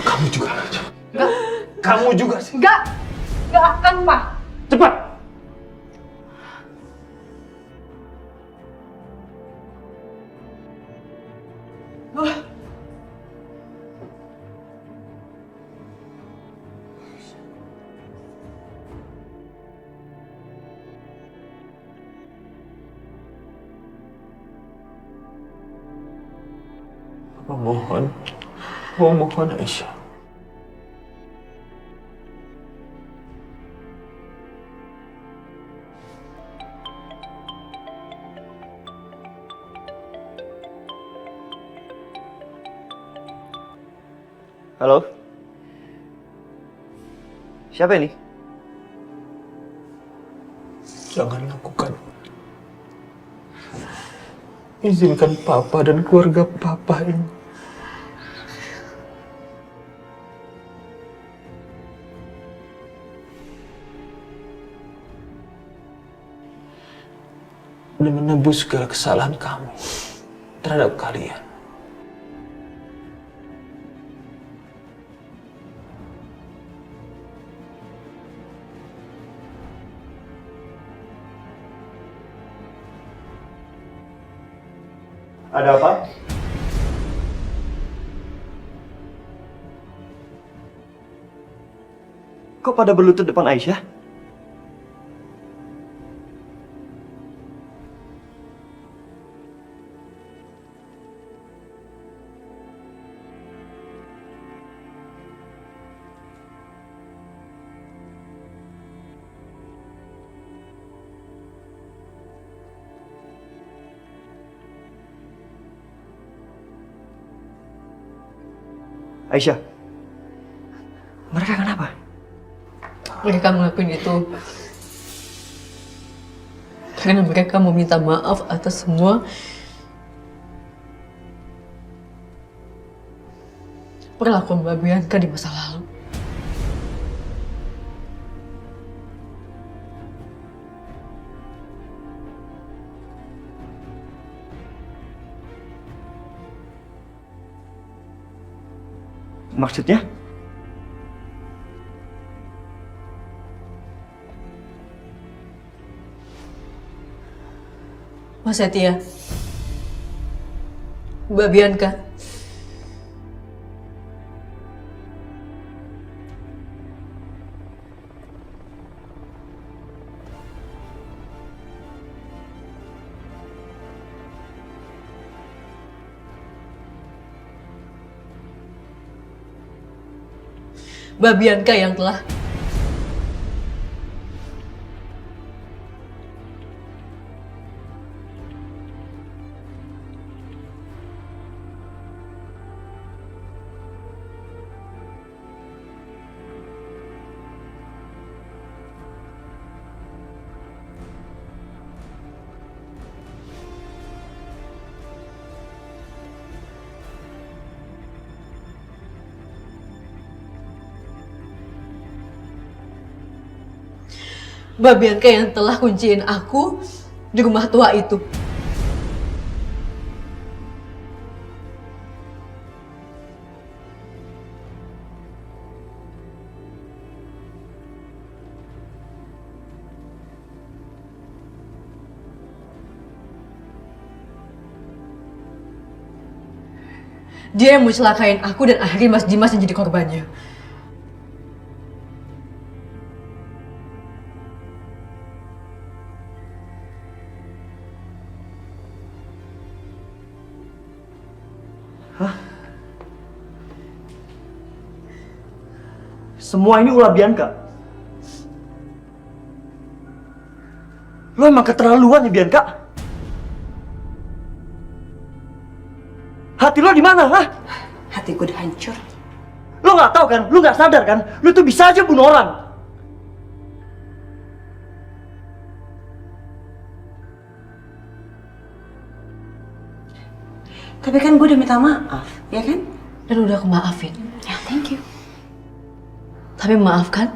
Kamu juga. Enggak. Kamu juga sih. Enggak akan, Pak. Cepat. Mohon Aisyah. Halo? Siapa ini? Jangan lakukan. Izinkan Papa dan keluarga Papa ini. Dan menebus segala kesalahan kami terhadap kalian. Ada apa? Kok pada berlutut depan Aisyah? Aisyah, mereka kenapa? Mereka ngelakuin itu karena mereka mau minta maaf atas semua perlakuan Mbak Bianca di masa lalu. Maksudnya? Mas Setia, Mbak Bianca, Mbak Bianca yang telah Mbak Bianca yang telah kunciin aku di rumah tua itu. Dia yang mau celakain aku dan akhirnya Mas Dimas yang jadi korbannya. Semua ini ulah Bianca. Lo emang keterlaluan ya, Bianca. Hati lo di mana, hah? Hati gue udah hancur. Lo nggak tahu kan? Lo nggak sadar kan? Lo tuh bisa aja bunuh orang. Tapi kan gue udah minta maaf, ya kan? Dan udah aku maafin. Ya, thank you. Tapi maafkan,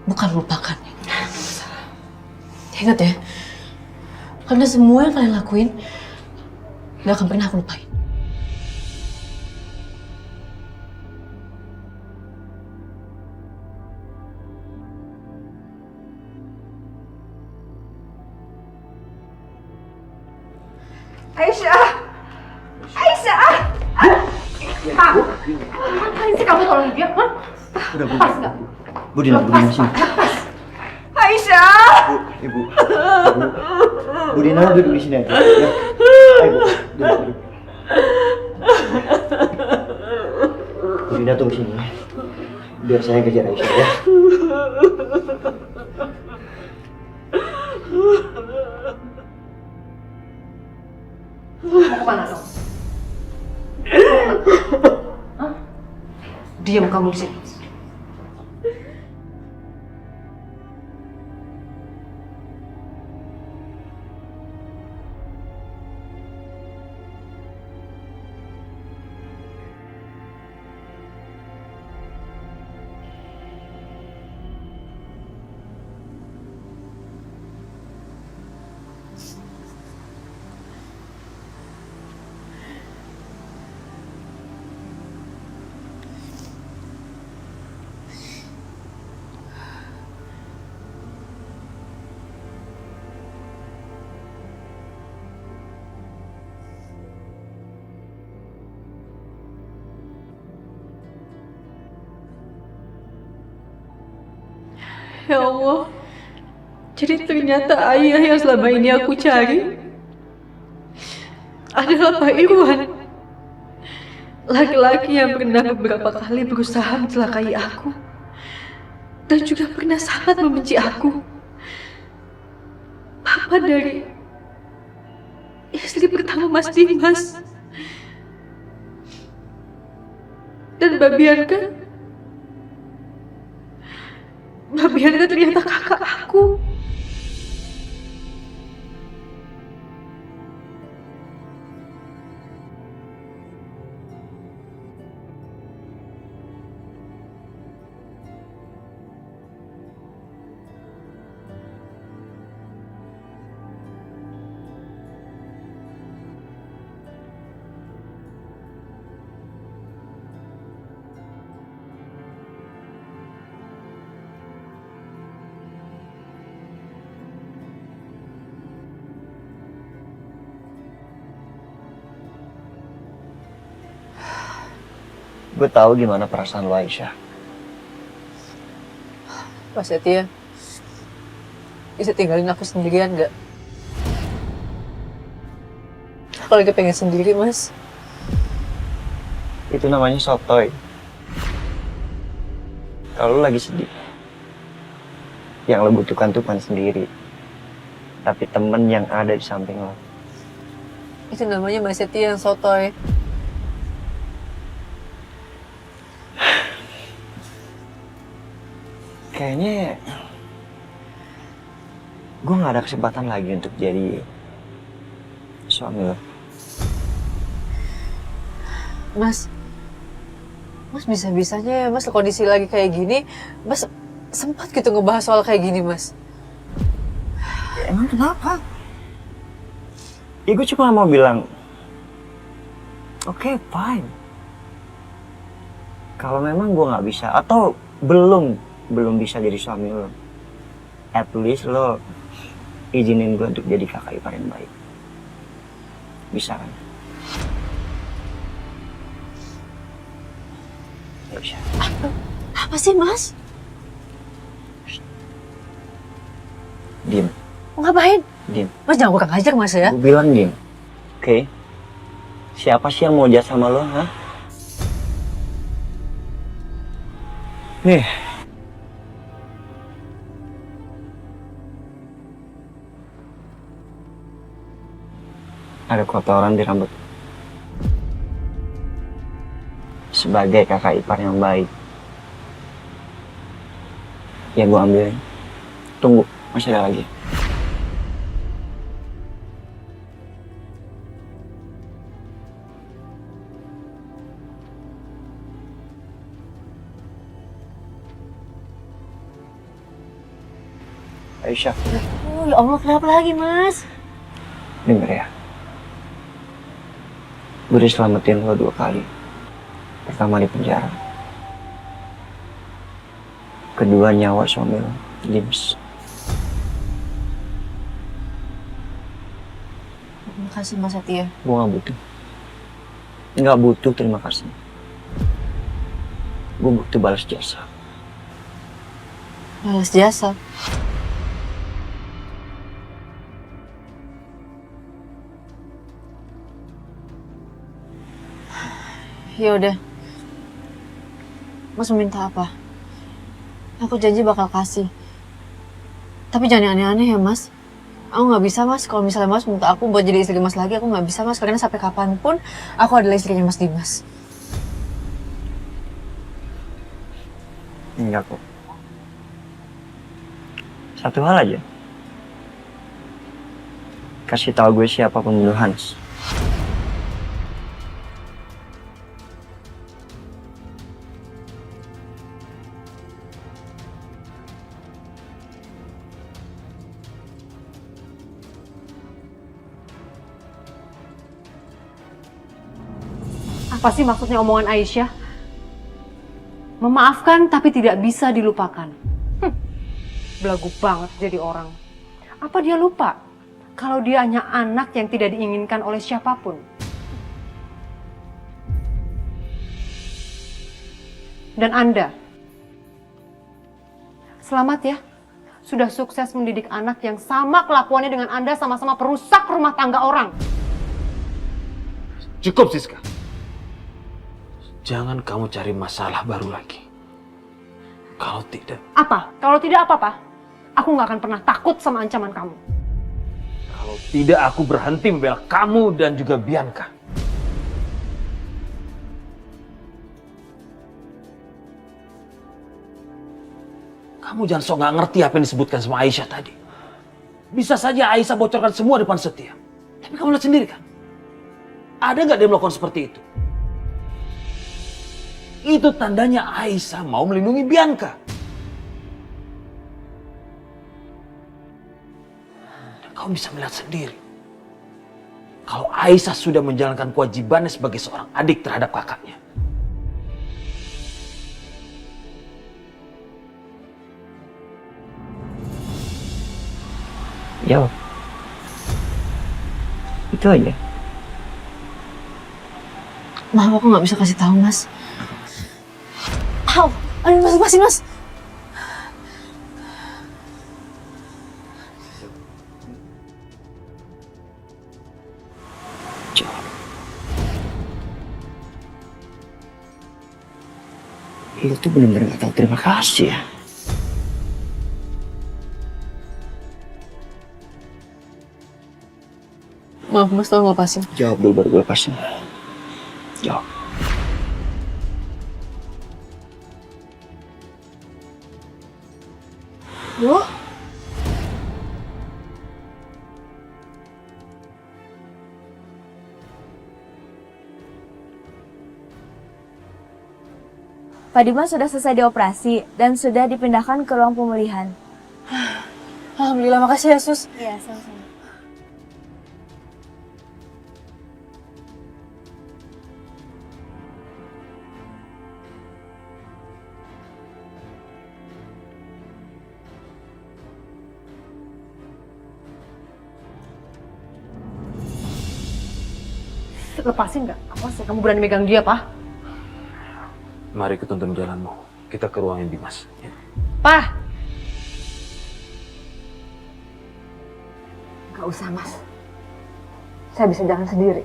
bukan lupakan. Ingat ya, karena semua yang kalian lakuin gak akan pernah aku lupain. Pak, ngapain sih kamu tolong dia? Hah? Udah, Bu. Pas nggak? Bu Dina sini. Aisyah! Ibu. Bu Dina duduk di sini aja. Ya. Ayo, Bu. Duduk. Bu Dina tunggu sini. Biar saya kejar Aisyah ya. Mau kemana dong? Hah? Diam kamu di sini. Ya Allah, jadi ternyata ayah yang selama ini aku cari adalah Pak Irwan. Laki-laki yang pernah beberapa kali berusaha mencelakai aku dan juga pernah sangat membenci aku. Papa dari istri pertama Mas Dimas. Dan Mbak Bianca ternyata kakak aku. Gue tahu gimana perasaan lo, Aisyah. Mas Setia, bisa tinggalin aku sendirian gak? Aku lagi pengen sendiri, Mas. Itu namanya sotoy. Kalau lo lagi sedih, yang lo butuhkan tuh bukan sendiri, tapi temen yang ada di samping lo. Itu namanya Mas Setia yang sotoy. Kayaknya gue gak ada kesempatan lagi untuk jadi suami lo. Mas bisa-bisanya Mas kondisi lagi kayak gini, Mas sempat gitu ngebahas soal kayak gini, Mas. Ya, emang kenapa? Ya gue cuma mau bilang, oke, fine. Kalau memang gue gak bisa, atau belum bisa jadi suami lo, at least lo izinin gue untuk jadi kakak ipar yang baik. Bisa kan? Ya bisa. Apa sih, Mas? Diem. Mau ngapain? Diem. Mas jangan kurang ajar, Mas ya. Gue bilang diem. Oke? Siapa sih yang mau jahat sama lo, ha? Nih. Ada kotoran di rambut. Sebagai kakak ipar yang baik, ya gue ambilin. Tunggu, masih ada lagi. Aisyah, Oh, ya Allah, kenapa lagi, Mas? denger ya. Gue udah selamatin lo 2 kali. Pertama di penjara. Kedua nyawa suami lo, Dimas. Terima kasih, Mas Setia. Gue gak butuh. Gak butuh terima kasih. Gue butuh balas jasa. Balas jasa. Ya udah. Mas meminta apa? Aku janji bakal kasih. Tapi jangan aneh-aneh ya, Mas. Aku nggak bisa, Mas. Kalau misalnya Mas minta aku buat jadi istri Mas lagi, aku nggak bisa, Mas. Karena sampai kapanpun aku adalah istrinya Mas Dimas. Enggak kok. Satu hal aja. Kasih tahu gue siapa pembunuh Hans. Apa sih maksudnya omongan Aisyah? Memaafkan tapi tidak bisa dilupakan. Belagu banget jadi orang. Apa dia lupa kalau dia hanya anak yang tidak diinginkan oleh siapapun? Dan Anda, selamat ya. Sudah sukses mendidik anak yang sama kelakuannya dengan Anda, sama-sama perusak rumah tangga orang. Cukup, Siska. Jangan kamu cari masalah baru lagi. Kalau tidak... Apa? Kalau tidak apa-apa, aku nggak akan pernah takut sama ancaman kamu. Kalau tidak, aku berhenti membela kamu dan juga Bianca. Kamu jangan sok nggak ngerti apa yang disebutkan sama Aisyah tadi. Bisa saja Aisyah bocorkan semua depan Setia. Tapi kamu lihat sendiri kan? Ada nggak dia melakukan seperti itu? Itu tandanya Aisyah mau melindungi Bianca. Dan kamu bisa melihat sendiri. Kalau Aisyah sudah menjalankan kewajibannya sebagai seorang adik terhadap kakaknya. Ya, itu aja. Maaf, aku nggak bisa kasih tahu, Mas. Au, aduh, Mas, lepasin, Mas. Lu tuh bener-bener gak tahu terima kasih ya. Maaf, Mas, tolong lepasin. Jawab dulu baru gue lepasin. Jawab. Yo. Pak Dimas sudah selesai dioperasi dan sudah dipindahkan ke ruang pemulihan. Alhamdulillah, makasih ya, Sus. Iya, sama-sama. Lepasin nggak? Awas ya, kamu berani megang dia, Pak. Mari ketuntun jalanmu. Kita ke ruangan Dimas. Ya. Pak! Gak usah, Mas. Saya bisa jalan sendiri.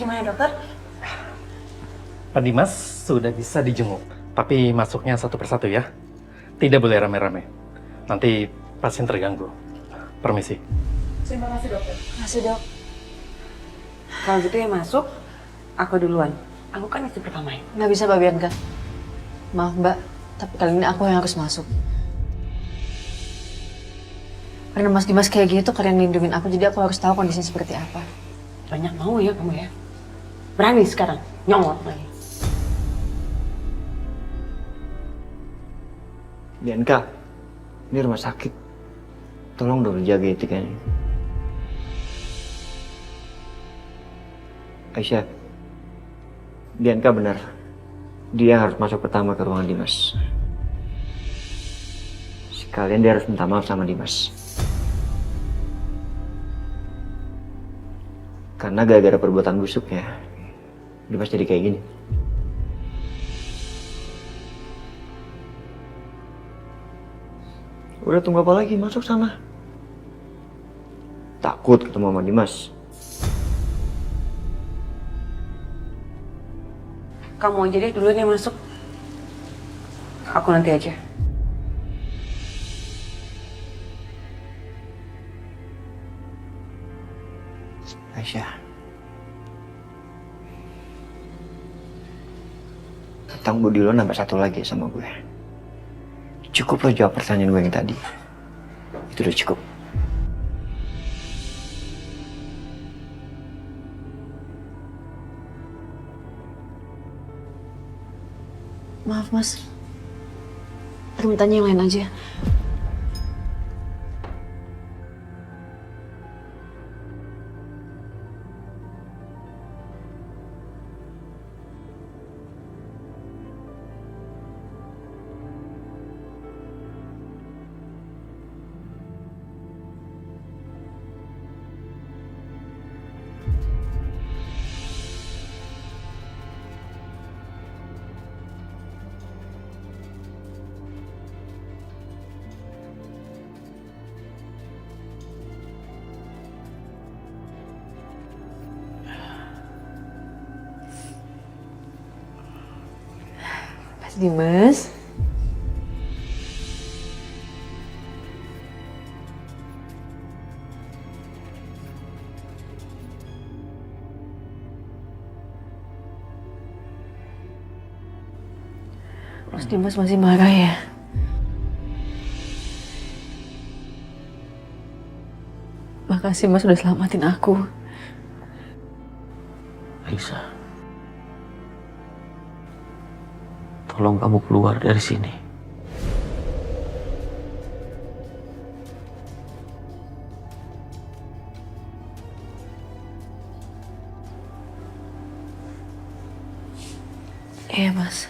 Gimana dokter? Pak Dimas sudah bisa dijenguk, tapi masuknya satu persatu ya. Tidak boleh rame-rame. Nanti pasien terganggu. Permisi. Terima kasih dokter. Masuk, Dok. Kalau gitu ya masuk, aku duluan. Aku kan istri pertama ya. Nggak bisa, Mbak Bianca. Maaf, Mbak. Tapi kali ini aku yang harus masuk. Karena Mas Dimas kayak gini tuh kalian lindungin aku, jadi aku harus tahu kondisinya seperti apa. Banyak mau ya kamu ya. Berani sekarang, nyongot lagi. Bianca, Ini rumah sakit. Tolong dong jaga etikanya. Aisyah, Bianca benar. Dia harus masuk pertama ke ruangan Dimas. Sekalian dia harus minta maaf sama Dimas. Karena gara-gara perbuatan busuknya, Dimas jadi kayak gini. Udah tunggu apa lagi? Masuk sana. Takut ketemu sama Dimas. Kamu aja deh duluan yang masuk. Aku nanti aja. Aisyah. Hutang budi lo nambah satu lagi sama gue. Cukup lo jawab pertanyaan gue yang tadi. Itu udah cukup. Maaf mas, aku tanya yang lain aja. Mas Dimas. Mas Dimas masih marah ya? Makasih Mas udah selamatin aku. Aisyah, tolong kamu keluar dari sini. Iya Mas.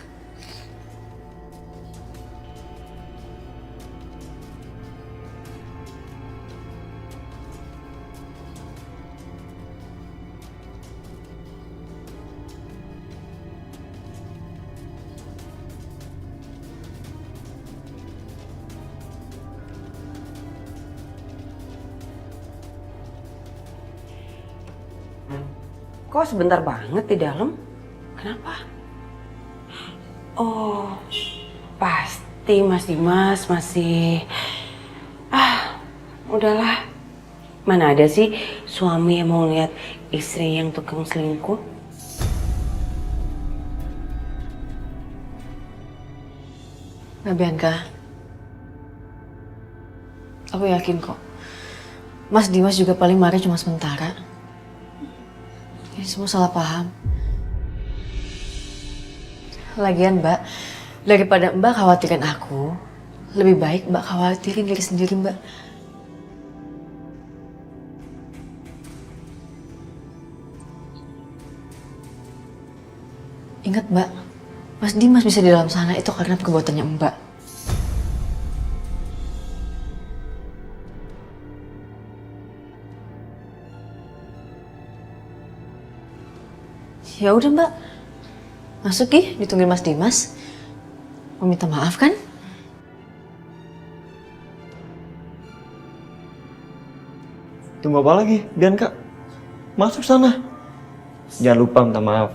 Kok sebentar banget di dalam? Kenapa? Oh, pasti Mas Dimas masih... udahlah. Mana ada sih suami yang mau lihat istri yang tukang selingkuh? Nah Bianca, aku yakin kok. Mas Dimas juga paling marah cuma sementara. Ini semua salah paham. Lagian Mbak, daripada Mbak khawatirin aku, lebih baik Mbak khawatirin diri sendiri Mbak. Ingat Mbak, Mas Dimas bisa di dalam sana itu karena perbuatannya Mbak. Ya udah Mbak, masuk ya, ditungguin Mas Dimas. Mau minta maaf kan? Tunggu apa lagi, Bianca? Masuk sana. Jangan lupa minta maaf.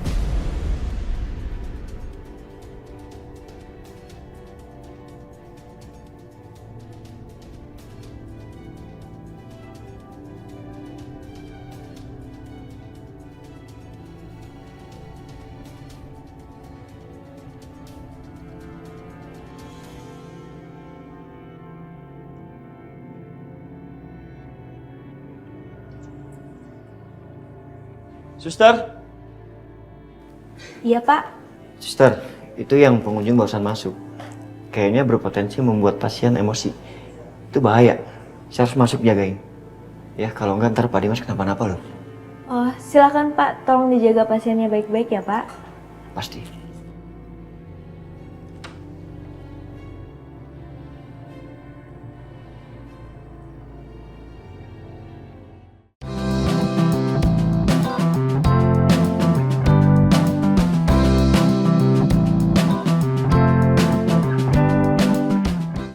Suster, Iya Pak. suster, itu yang pengunjung barusan masuk. Kayaknya berpotensi membuat pasien emosi. Itu bahaya. Saya harus masuk jagain. Ya, kalau enggak ntar Pak Dimas kenapa-napa loh. Oh, silakan Pak, tolong dijaga pasiennya baik-baik ya Pak. Pasti.